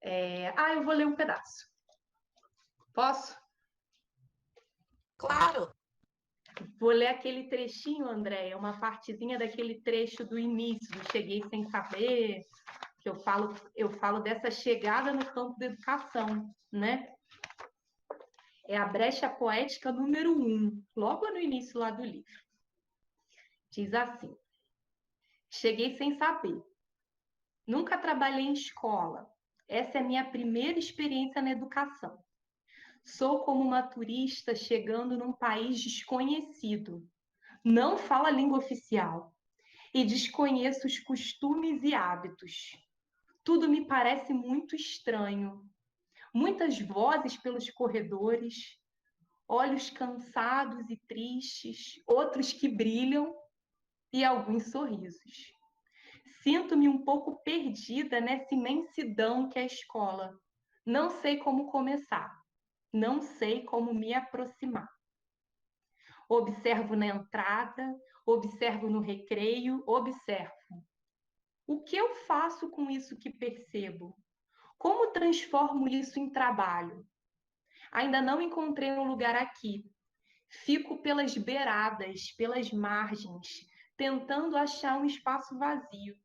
Eu vou ler um pedaço. Posso? Claro. Vou ler aquele trechinho, Andréia, uma partezinha daquele trecho do início, do Cheguei Sem Saber, que eu falo dessa chegada no campo da educação, né? É a brecha poética número 1, logo no início lá do livro. Diz assim: Cheguei sem saber. Nunca trabalhei em escola. Essa é a minha primeira experiência na educação. Sou como uma turista chegando num país desconhecido. Não falo a língua oficial e desconheço os costumes e hábitos. Tudo me parece muito estranho. Muitas vozes pelos corredores, olhos cansados e tristes, outros que brilham e alguns sorrisos. Sinto-me um pouco perdida nessa imensidão que é a escola. Não sei como começar, não sei como me aproximar. Observo na entrada, observo no recreio, observo. O que eu faço com isso que percebo? Como transformo isso em trabalho? Ainda não encontrei um lugar aqui. Fico pelas beiradas, pelas margens, tentando achar um espaço vazio.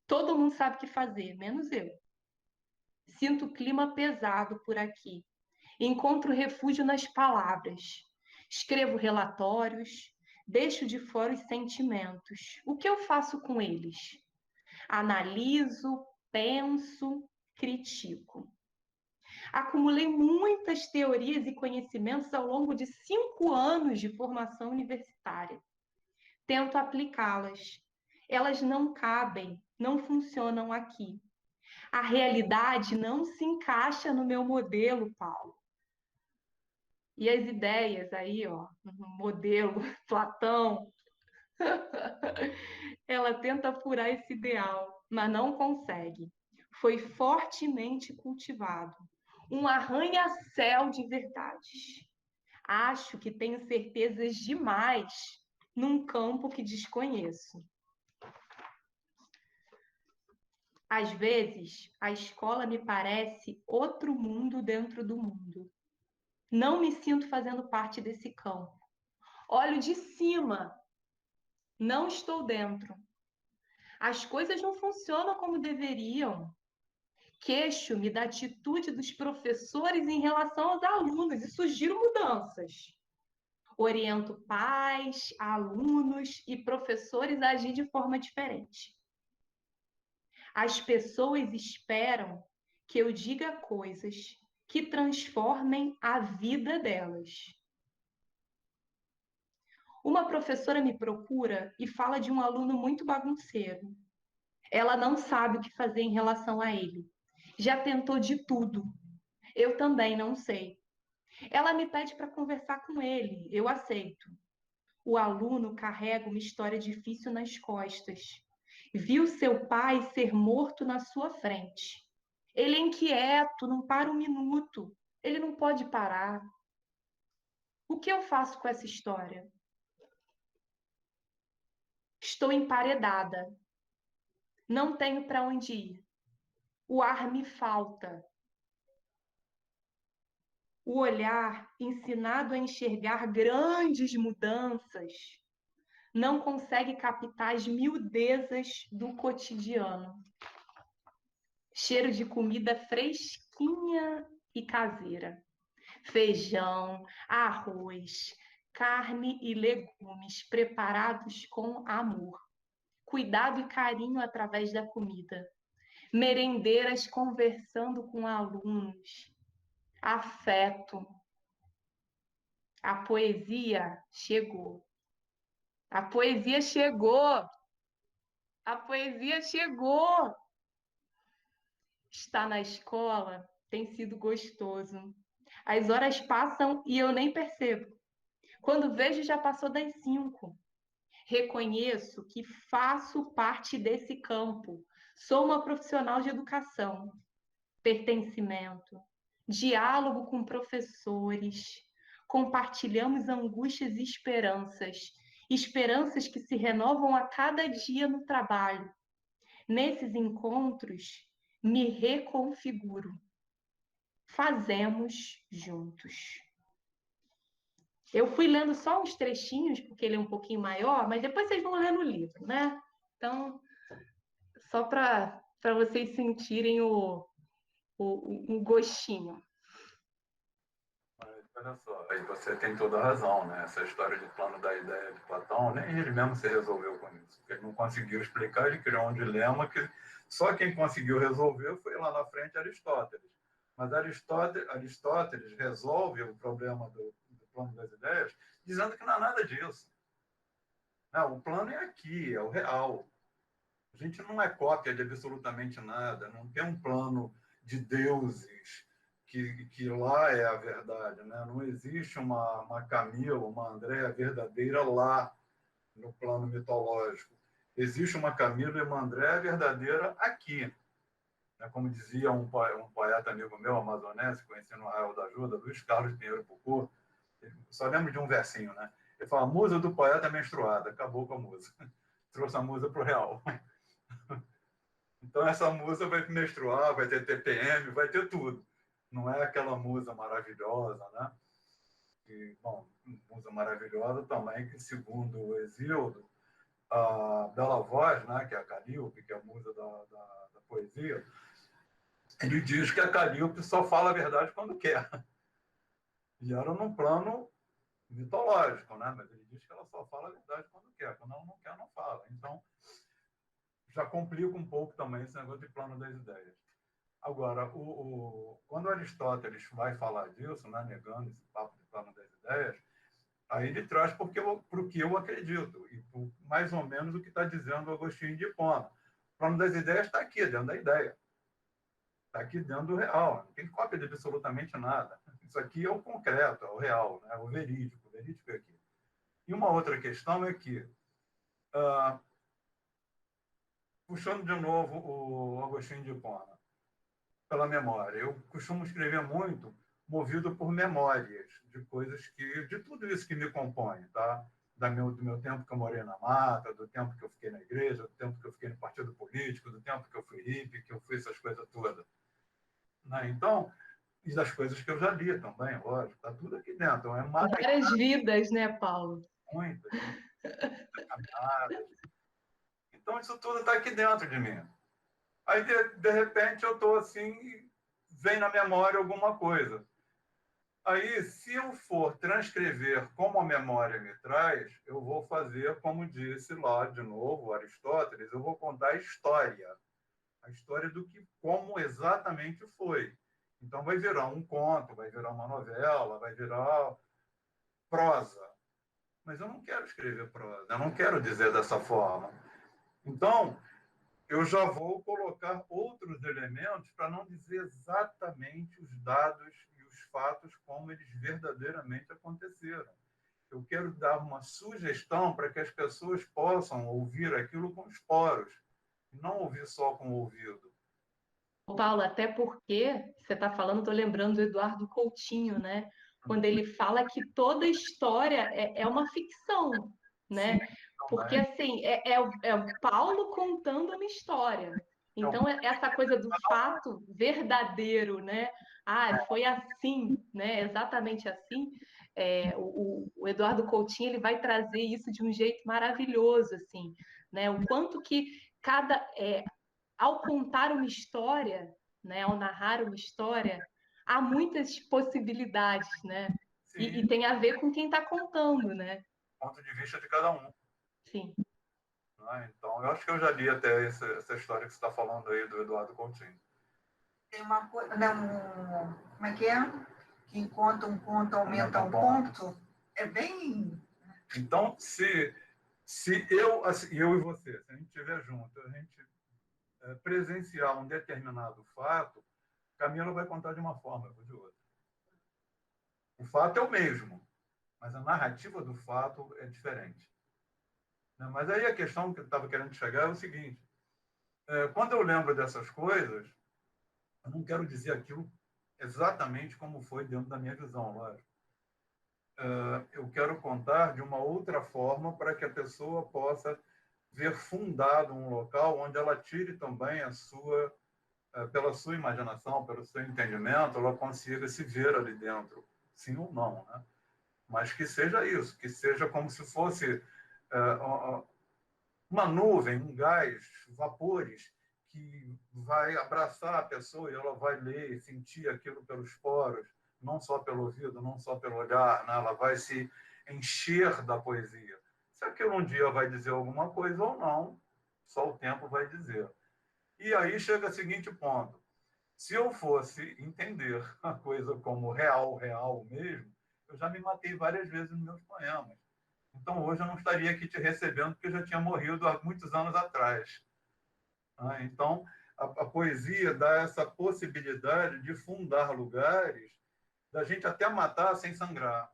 Todo mundo sabe o que fazer, menos eu. Sinto o clima pesado por aqui. Encontro refúgio nas palavras. Escrevo relatórios, deixo de fora os sentimentos. O que eu faço com eles? Analiso, penso, critico. Acumulei muitas teorias e conhecimentos ao longo de 5 anos de formação universitária. Tento aplicá-las. Elas não cabem, não funcionam aqui. A realidade não se encaixa no meu modelo, Paulo. E as ideias aí, ó, no modelo Platão, ela tenta furar esse ideal, mas não consegue. Foi fortemente cultivado. Um arranha-céu de verdades. Acho que tenho certezas demais num campo que desconheço. Às vezes, a escola me parece outro mundo dentro do mundo. Não me sinto fazendo parte desse campo. Olho de cima, não estou dentro. As coisas não funcionam como deveriam. Queixo-me da atitude dos professores em relação aos alunos e sugiro mudanças. Oriento pais, alunos e professores a agir de forma diferente. As pessoas esperam que eu diga coisas que transformem a vida delas. Uma professora me procura e fala de um aluno muito bagunceiro. Ela não sabe o que fazer em relação a ele. Já tentou de tudo. Eu também não sei. Ela me pede para conversar com ele. Eu aceito. O aluno carrega uma história difícil nas costas. Viu seu pai ser morto na sua frente. Ele é inquieto, não para um minuto. Ele não pode parar. O que eu faço com essa história? Estou emparedada. Não tenho para onde ir. O ar me falta. O olhar, ensinado a enxergar grandes mudanças, não consegue captar as miudezas do cotidiano. Cheiro de comida fresquinha e caseira. Feijão, arroz, carne e legumes preparados com amor. Cuidado e carinho através da comida. Merendeiras conversando com alunos. Afeto. A poesia chegou. A poesia chegou. A poesia chegou. Estar na escola tem sido gostoso. As horas passam e eu nem percebo. Quando vejo, já passou das 5. Reconheço que faço parte desse campo. Sou uma profissional de educação. Pertencimento, diálogo com professores. Compartilhamos angústias e esperanças. Esperanças que se renovam a cada dia no trabalho. Nesses encontros, me reconfiguro. Fazemos juntos. Eu fui lendo só uns trechinhos, porque ele é um pouquinho maior, mas depois vocês vão ler no livro, né? Então, só para vocês sentirem o gostinho. Mas, olha só, aí você tem toda a razão, né? Essa história de plano da ideia de Platão, nem ele mesmo se resolveu com isso. Ele não conseguiu explicar, ele criou um dilema que só quem conseguiu resolver foi lá na frente Aristóteles. Mas Aristóteles resolve o problema do plano das ideias dizendo que não é nada disso. Não, o plano é aqui, é o real. A gente não é cópia de absolutamente nada, não tem um plano de deuses que lá é a verdade. Né? Não existe uma Camila, uma Andréa verdadeira lá no plano mitológico. Existe uma Camila e uma Andréa verdadeira aqui. Né? Como dizia um poeta amigo meu, amazonense, conhecido no Arraial da Ajuda, Luiz Carlos Pinheiro Pucur, só lembro de um versinho, né? Ele fala, a musa do poeta menstruada, acabou com a musa. Trouxe a musa para o real. Então, essa musa vai menstruar, vai ter TPM, vai ter tudo. Não é aquela musa maravilhosa, né? E, bom, musa maravilhosa também, que segundo o Hesíodo, a bela voz, né, que é a Calíope, que é a musa da poesia, ele diz que a Calíope só fala a verdade quando quer. E era num plano mitológico, né? Mas ele diz que ela só fala a verdade quando quer. Quando ela não quer, não fala. Então, já complica um pouco também esse negócio de plano das ideias. Agora, quando Aristóteles vai falar disso, né, negando esse papo de plano das ideias, aí ele traz para o que eu acredito, e mais ou menos o que está dizendo o Agostinho de Hipona. O plano das ideias está aqui, dentro da ideia. Está aqui dentro do real. Não tem cópia de absolutamente nada. Isso aqui é o concreto, é o real, né, o verídico. O verídico é aqui. E uma outra questão é que, puxando de novo o Agostinho de Hipona, pela memória. Eu costumo escrever muito movido por memórias de coisas de tudo isso que me compõe, tá? Do meu tempo que eu morei na mata, do tempo que eu fiquei na igreja, do tempo que eu fiquei no partido político, do tempo que eu fui hippie, que eu fui essas coisas todas. Né? Então, e das coisas que eu já li também, lógico, tá tudo aqui dentro. É Várias vidas, né, Paulo? muitas, caminhadas. Então, isso tudo está aqui dentro de mim. Aí, de repente, eu estou assim, e vem na memória alguma coisa. Aí, se eu for transcrever como a memória me traz, eu vou fazer, como disse lá de novo Aristóteles, eu vou contar a história do que, como exatamente foi. Então, vai virar um conto, vai virar uma novela, vai virar prosa. Mas eu não quero escrever prosa, eu não quero dizer dessa forma. Então, eu já vou colocar outros elementos para não dizer exatamente os dados e os fatos como eles verdadeiramente aconteceram. Eu quero dar uma sugestão para que as pessoas possam ouvir aquilo com os poros, e não ouvir só com o ouvido. Paulo, até porque você está falando, estou lembrando do Eduardo Coutinho, né? Quando ele fala que toda história é uma ficção, Sim, né? Porque também. assim, é o Paulo contando uma história. Então, essa coisa do fato verdadeiro, né? Ah, foi assim, né? Exatamente assim. O Eduardo Coutinho ele vai trazer isso de um jeito maravilhoso, assim, né? O quanto que ao contar uma história, né, ao narrar uma história, há muitas possibilidades, né? Sim, E tem a ver com quem está contando, né? ponto de vista de cada um. Sim. Né? Então, eu acho que eu já li até essa história que você está falando aí do Eduardo Coutinho. Tem uma coisa, né, como é que é? Que enquanto um conto aumenta um ponto. É bem. Então, se eu, assim, eu e você, se a gente estiver junto, a gente presenciar um determinado fato, Camila vai contar de uma forma, ou de outra. O fato é o mesmo, mas a narrativa do fato é diferente. Né? Mas aí a questão que eu estava querendo chegar é o seguinte: quando eu lembro dessas coisas, eu não quero dizer aquilo exatamente como foi dentro da minha visão, lógico. Eu quero contar de uma outra forma para que a pessoa possa ver fundado um local onde ela tire também a sua pela sua imaginação, pelo seu entendimento, ela consiga se ver ali dentro, sim ou não, né? Mas que seja isso, que seja como se fosse uma nuvem, um gás, vapores, que vai abraçar a pessoa e ela vai ler e sentir aquilo pelos poros, não só pelo ouvido, não só pelo olhar, né? Ela vai se encher da poesia. Se aquilo um dia vai dizer alguma coisa ou não, só o tempo vai dizer. E aí chega o seguinte ponto. Se eu fosse entender a coisa como real, real mesmo, eu já me matei várias vezes nos meus poemas. Então, hoje eu não estaria aqui te recebendo, porque eu já tinha morrido há muitos anos atrás. Então, a poesia dá essa possibilidade de fundar lugares, da gente até matar sem sangrar,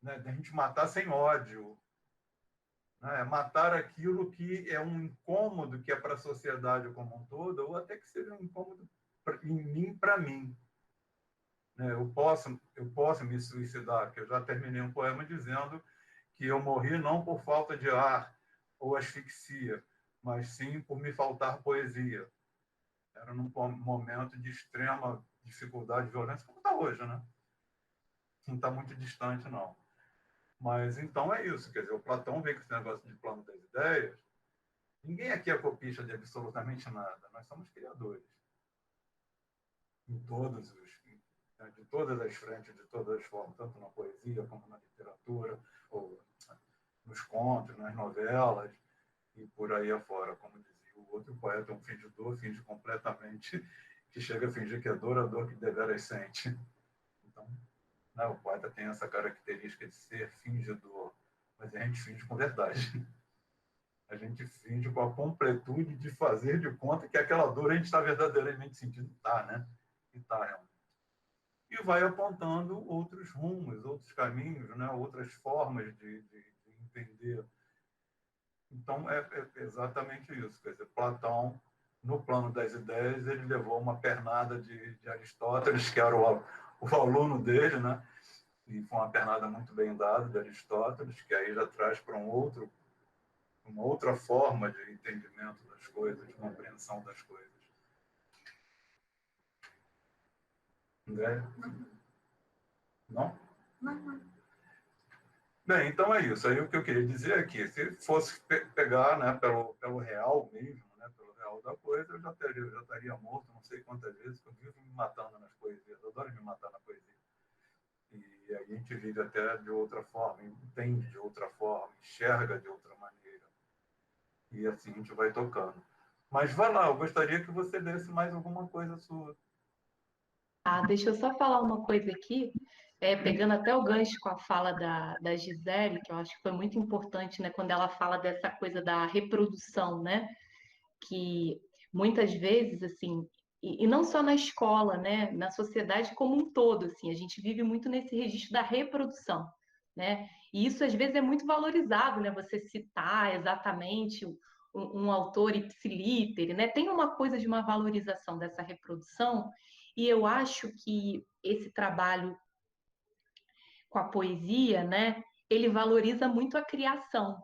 né? Da gente matar sem ódio, né? Matar aquilo que é um incômodo que é para a sociedade como um todo, ou até que seja um incômodo em mim, para mim. Né? Eu posso me suicidar, que eu já terminei um poema dizendo que eu morri não por falta de ar ou asfixia, mas sim por me faltar poesia. Era num momento de extrema dificuldade e violência, como está hoje, né? Não está muito distante, não. Mas então é isso, quer dizer, o Platão vem com esse negócio de plano das ideias. Ninguém aqui é copista de absolutamente nada, nós somos criadores. Em todos os, de todas as frentes, de todas as formas, tanto na poesia como na literatura, ou nos contos, nas novelas, e por aí afora, como dizia o outro poeta, um fingidor, finge completamente, que chega a fingir que é dor, a dor que deveras sente. Então, né, o poeta tem essa característica de ser fingidor, mas a gente finge com verdade. A gente finge com a completude de fazer de conta que aquela dor a gente está verdadeiramente sentindo, está, né? E está realmente. E vai apontando outros rumos, outros caminhos, né? Outras formas de entender. Então, é exatamente isso. Quer dizer, Platão, no plano das ideias, ele levou uma pernada de Aristóteles, que era o aluno dele, né? E foi uma pernada muito bem dada de Aristóteles, que aí já traz para uma outra forma de entendimento das coisas, de compreensão das coisas. André? Não? Bem, então é isso. Aí o que eu queria dizer é que se fosse pegar, né, pelo real mesmo, né, pelo real da coisa, eu já estaria morto não sei quantas vezes, que eu vivo me matando nas poesias. Eu adoro me matar na poesia. E aí a gente vive até de outra forma, entende de outra forma, enxerga de outra maneira. E assim a gente vai tocando. Mas vai lá, eu gostaria que você desse mais alguma coisa sua. Deixa eu só falar uma coisa aqui, pegando até o gancho com a fala da Gisele, que eu acho que foi muito importante, né, quando ela fala dessa coisa da reprodução, né, que muitas vezes, assim, e não só na escola, né, na sociedade como um todo, assim, a gente vive muito nesse registro da reprodução, né, e isso às vezes é muito valorizado, né, você citar exatamente um autor ipsiliter, né, tem uma coisa de uma valorização dessa reprodução, e eu acho que esse trabalho com a poesia, né, ele valoriza muito a criação,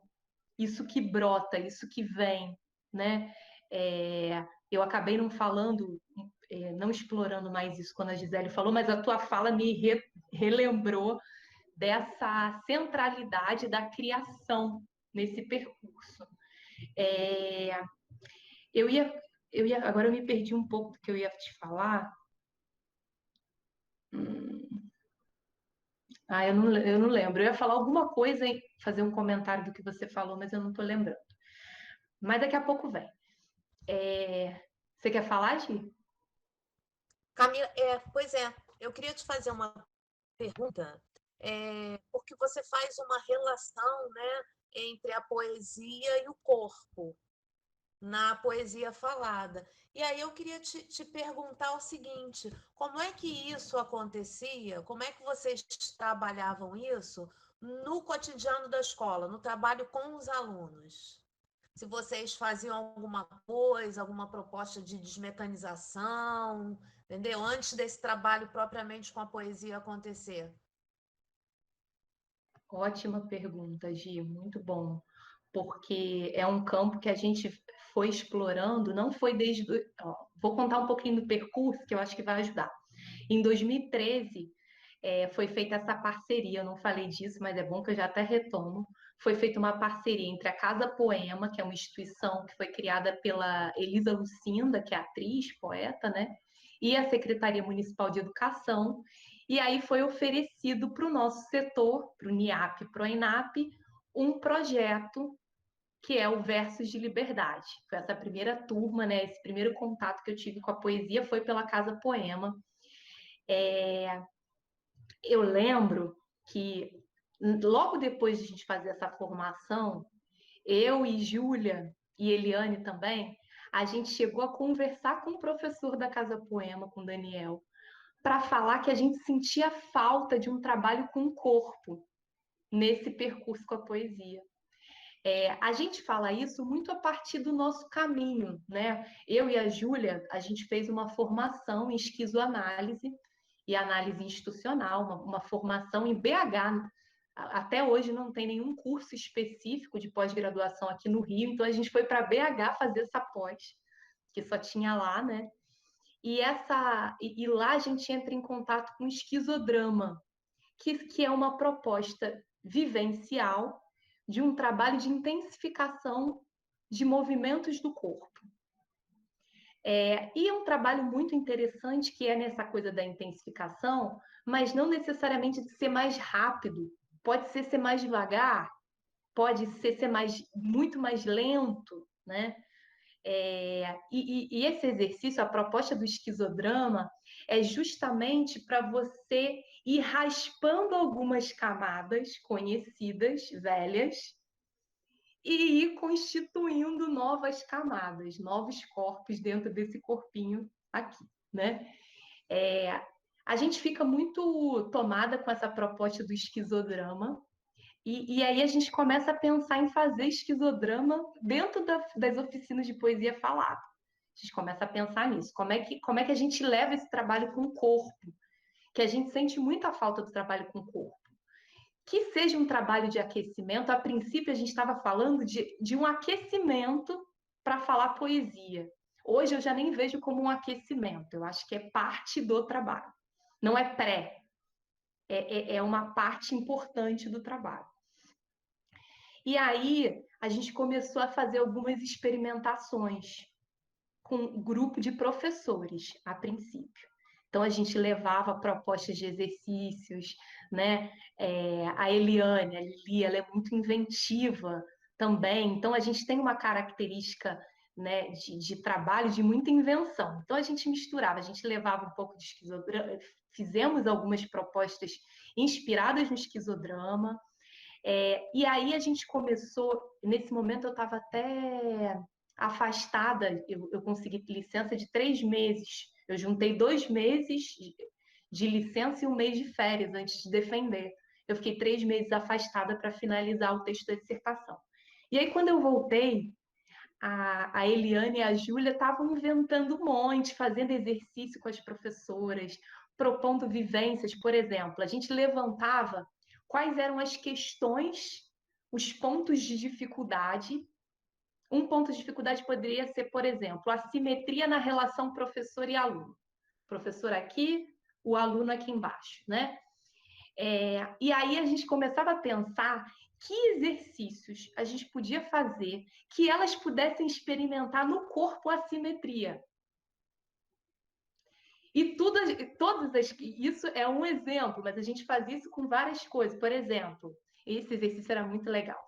isso que brota, isso que vem, né? Eu acabei não falando, não explorando mais isso quando a Gisele falou, mas a tua fala me relembrou dessa centralidade da criação nesse percurso. É, eu ia, agora eu me perdi um pouco do que eu ia te falar. Eu não lembro. Eu ia falar alguma coisa e fazer um comentário do que você falou, mas eu não estou lembrando. Mas daqui a pouco vem. Você quer falar, Gi? Camila, pois é, eu queria te fazer uma pergunta, porque você faz uma relação, né, entre a poesia e o corpo, na poesia falada. E aí eu queria te perguntar o seguinte: como é que isso acontecia? Como é que vocês trabalhavam isso no cotidiano da escola, no trabalho com os alunos? Se vocês faziam alguma coisa, alguma proposta de desmecanização, entendeu? Antes desse trabalho propriamente com a poesia acontecer. Ótima pergunta, Gi, muito bom, porque é um campo que a gente foi explorando, não foi desde... vou contar um pouquinho do percurso, que eu acho que vai ajudar. Em 2013, foi feita essa parceria, eu não falei disso, mas é bom que eu já até retomo. Foi feita uma parceria entre a Casa Poema, que é uma instituição que foi criada pela Elisa Lucinda, que é atriz, poeta, né? E a Secretaria Municipal de Educação. E aí foi oferecido para o nosso setor, para o NIAP e para o ENAP, um projeto que é o Versos de Liberdade. Foi essa primeira turma, né? Esse primeiro contato que eu tive com a poesia foi pela Casa Poema. Eu lembro que logo depois de a gente fazer essa formação, eu e Júlia e Eliane também, a gente chegou a conversar com o professor da Casa Poema, com o Daniel, para falar que a gente sentia falta de um trabalho com o corpo nesse percurso com a poesia. A gente fala isso muito a partir do nosso caminho, né? Eu e a Júlia, a gente fez uma formação em esquizoanálise e análise institucional, uma formação em BH. Até hoje não tem nenhum curso específico de pós-graduação aqui no Rio, então a gente foi para BH fazer essa pós, que só tinha lá, né? E lá a gente entra em contato com o esquizodrama, que é uma proposta vivencial de um trabalho de intensificação de movimentos do corpo. E é um trabalho muito interessante que é nessa coisa da intensificação, mas não necessariamente de ser mais rápido, pode ser mais devagar, pode ser muito mais lento, né? E esse exercício, a proposta do esquizodrama, é justamente para você ir raspando algumas camadas conhecidas, velhas, e ir constituindo novas camadas, novos corpos dentro desse corpinho aqui, né? A gente fica muito tomada com essa proposta do esquizodrama, e aí a gente começa a pensar em fazer esquizodrama dentro das oficinas de poesia falada. A gente começa a pensar nisso. Como é que a gente leva esse trabalho com o corpo? Que a gente sente muita falta do trabalho com o corpo. Que seja um trabalho de aquecimento. A princípio, a gente estava falando de um aquecimento para falar poesia. Hoje eu já nem vejo como um aquecimento. Eu acho que é parte do trabalho. Não é pré. É uma parte importante do trabalho. E aí, a gente começou a fazer algumas experimentações com um grupo de professores, a princípio. Então, a gente levava propostas de exercícios, né? A Eliane, a Lili, ela é muito inventiva também. Então, a gente tem uma característica, né, de trabalho de muita invenção. Então, a gente misturava, a gente levava um pouco de esquizodrama, fizemos algumas propostas inspiradas no esquizodrama, e aí a gente começou, nesse momento eu estava até afastada, eu consegui licença de 3 meses. Eu juntei 2 meses de licença e 1 mês de férias antes de defender. Eu fiquei 3 meses afastada para finalizar o texto da dissertação. E aí, quando eu voltei, a Eliane e a Júlia estavam inventando um monte, fazendo exercício com as professoras, propondo vivências, por exemplo. A gente levantava quais eram as questões, os pontos de dificuldade. Um ponto de dificuldade poderia ser, por exemplo, a simetria na relação professor e aluno. Professor aqui, o aluno aqui embaixo, né? E aí a gente começava a pensar que exercícios a gente podia fazer que elas pudessem experimentar no corpo a simetria. E isso é um exemplo, mas a gente fazia isso com várias coisas. Por exemplo, esse exercício era muito legal,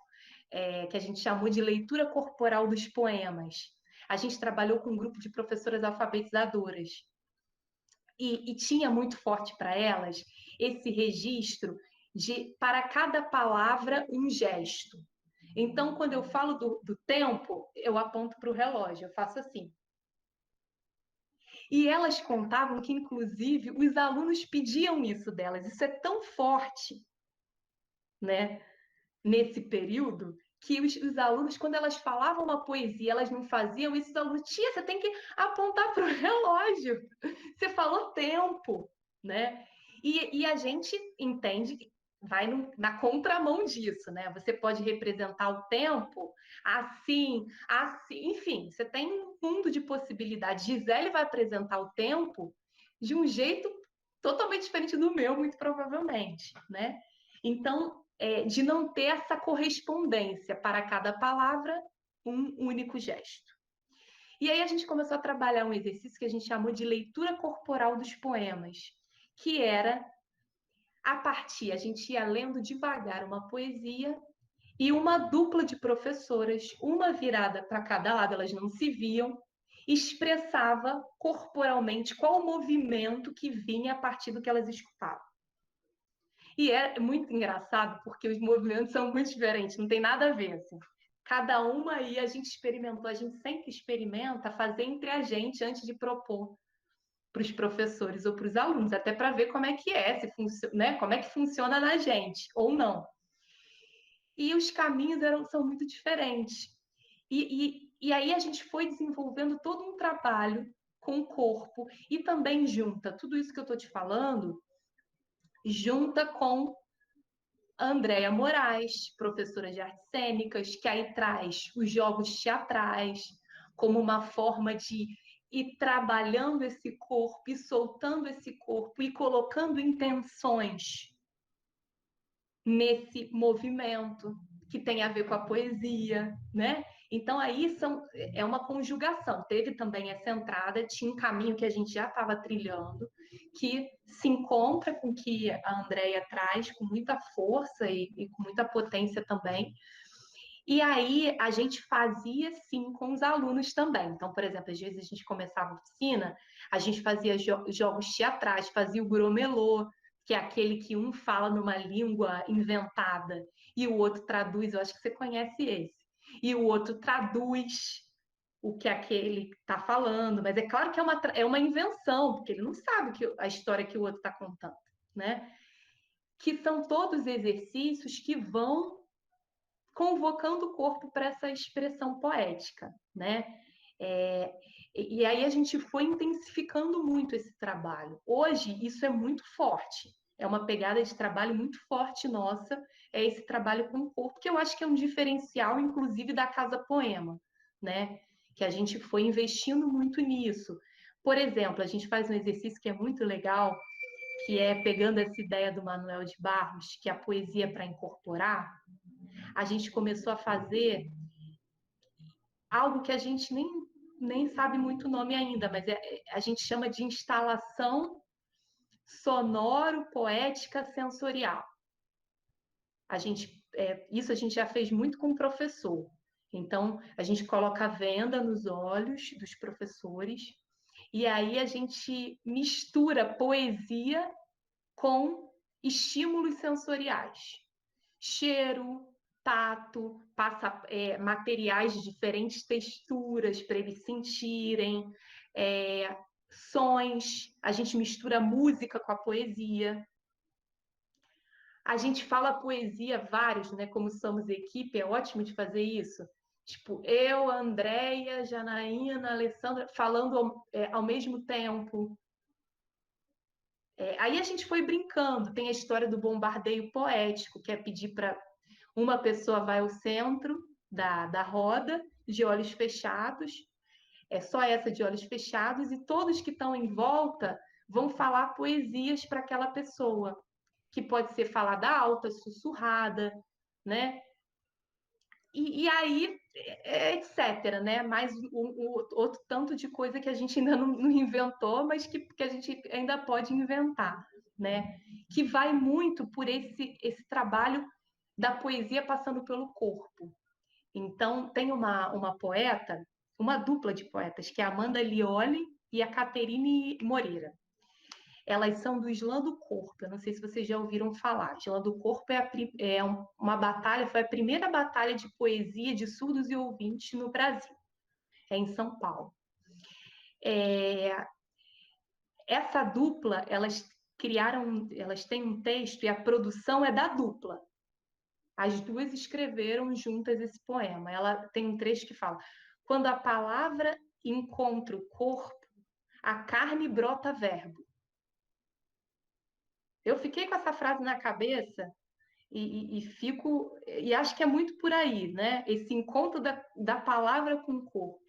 que a gente chamou de leitura corporal dos poemas. A gente trabalhou com um grupo de professoras alfabetizadoras. E tinha muito forte para elas esse registro de, para cada palavra, um gesto. Então, quando eu falo do tempo, eu aponto para o relógio, eu faço assim. E elas contavam que, inclusive, os alunos pediam isso delas. Isso é tão forte, né, nesse período, que os alunos, quando elas falavam uma poesia, elas não faziam isso, os alunos, tia, você tem que apontar para o relógio. Você falou tempo, né? E a gente entende, vai na contramão disso, né? Você pode representar o tempo assim, assim, enfim, você tem um mundo de possibilidades. Gisele vai apresentar o tempo de um jeito totalmente diferente do meu, muito provavelmente, né? Então, de não ter essa correspondência para cada palavra, um único gesto. E aí a gente começou a trabalhar um exercício que a gente chamou de leitura corporal dos poemas, que era a gente ia lendo devagar uma poesia e uma dupla de professoras, uma virada para cada lado, elas não se viam, expressava corporalmente qual o movimento que vinha a partir do que elas escutavam. E é muito engraçado, porque os movimentos são muito diferentes, não tem nada a ver, assim. Cada uma aí a gente experimentou, a gente sempre experimenta fazer entre a gente antes de propor para os professores ou para os alunos, até para ver como é que é, né? Como é que funciona na gente, ou não. E os caminhos são muito diferentes. E aí a gente foi desenvolvendo todo um trabalho com o corpo e também junta tudo isso que eu estou te falando, junta com a Andréia Moraes, professora de artes cênicas, que aí traz os jogos teatrais como uma forma de ir trabalhando esse corpo, e soltando esse corpo, e colocando intenções nesse movimento que tem a ver com a poesia, né? Então aí é uma conjugação. Teve também essa entrada, tinha um caminho que a gente já estava trilhando, que se encontra com o que a Andréia traz com muita força e com muita potência também. E aí a gente fazia sim com os alunos também. Então, por exemplo, às vezes a gente começava a oficina, a gente fazia jogos teatrais, fazia o gromelô, que é aquele que um fala numa língua inventada e o outro traduz, eu acho que você conhece esse. E o outro traduz o que aquele está falando, mas é claro que é uma invenção, porque ele não sabe a história que o outro está contando, né? Que são todos exercícios que vão convocando o corpo para essa expressão poética, né? E aí a gente foi intensificando muito esse trabalho. Hoje isso é muito forte, é uma pegada de trabalho muito forte nossa, é esse trabalho com o corpo, que eu acho que é um diferencial, inclusive, da Casa Poema, né? Que a gente foi investindo muito nisso. Por exemplo, a gente faz um exercício que é muito legal, que é pegando essa ideia do Manuel de Barros, que é a poesia para incorporar, a gente começou a fazer algo que a gente nem sabe muito o nome ainda, mas a gente chama de instalação sonoro-poética sensorial. Isso a gente já fez muito com o professor. Então, a gente coloca a venda nos olhos dos professores e aí a gente mistura poesia com estímulos sensoriais. Cheiro, tato, passa materiais de diferentes texturas para eles sentirem, sons, a gente mistura música com a poesia. A gente fala poesia vários, né? Como somos equipe, é ótimo de fazer isso. Tipo, eu, a Andréia, Janaína, Alessandra, falando ao mesmo tempo. Aí a gente foi brincando. Tem a história do bombardeio poético, que é pedir para uma pessoa vai ao centro da roda, de olhos fechados, é só essa de olhos fechados, e todos que estão em volta vão falar poesias para aquela pessoa, que pode ser falada alta, sussurrada, né? E aí, etc., né? Mais outro tanto de coisa que a gente ainda não inventou, mas que a gente ainda pode inventar, né? Que vai muito por esse trabalho da poesia passando pelo corpo. Então, tem uma poeta, uma dupla de poetas, que é a Amanda Lioli e a Caterine Moreira. Elas são do Islã do Corpo. Eu não sei se vocês já ouviram falar. Islã do Corpo uma batalha, foi a primeira batalha de poesia de surdos e ouvintes no Brasil. É em São Paulo. Essa dupla, elas têm um texto e a produção é da dupla. As duas escreveram juntas esse poema. Ela tem um trecho que fala: quando a palavra encontra o corpo, a carne brota verbo. Eu fiquei com essa frase na cabeça e acho que é muito por aí, né? Esse encontro da palavra com o corpo.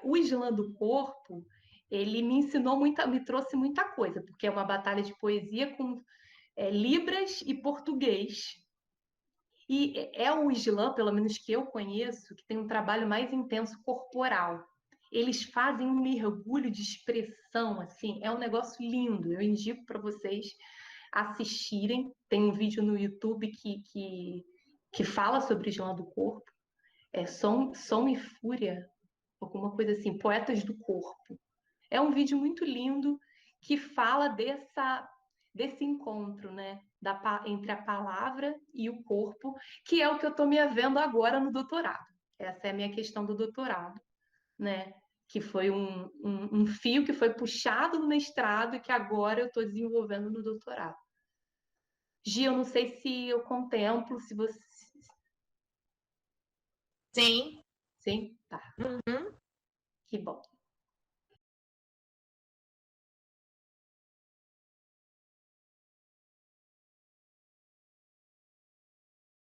O Islã do Corpo, ele me ensinou me trouxe muita coisa, porque é uma batalha de poesia com libras e português. E é o Islã, pelo menos que eu conheço, que tem um trabalho mais intenso corporal. Eles fazem um mergulho de expressão, assim, é um negócio lindo. Eu indico para vocês assistirem. Tem um vídeo no YouTube que fala sobre o Islã do Corpo. Som e Fúria, alguma coisa assim, Poetas do Corpo. É um vídeo muito lindo que fala desse encontro, né? Entre a palavra e o corpo, que é o que eu estou me vendo agora no doutorado. Essa é a minha questão do doutorado, né? Que foi um fio que foi puxado no mestrado e que agora eu estou desenvolvendo no doutorado. Gi, eu não sei se eu contemplo, se você. Sim. Sim? Tá. Uhum. Que bom.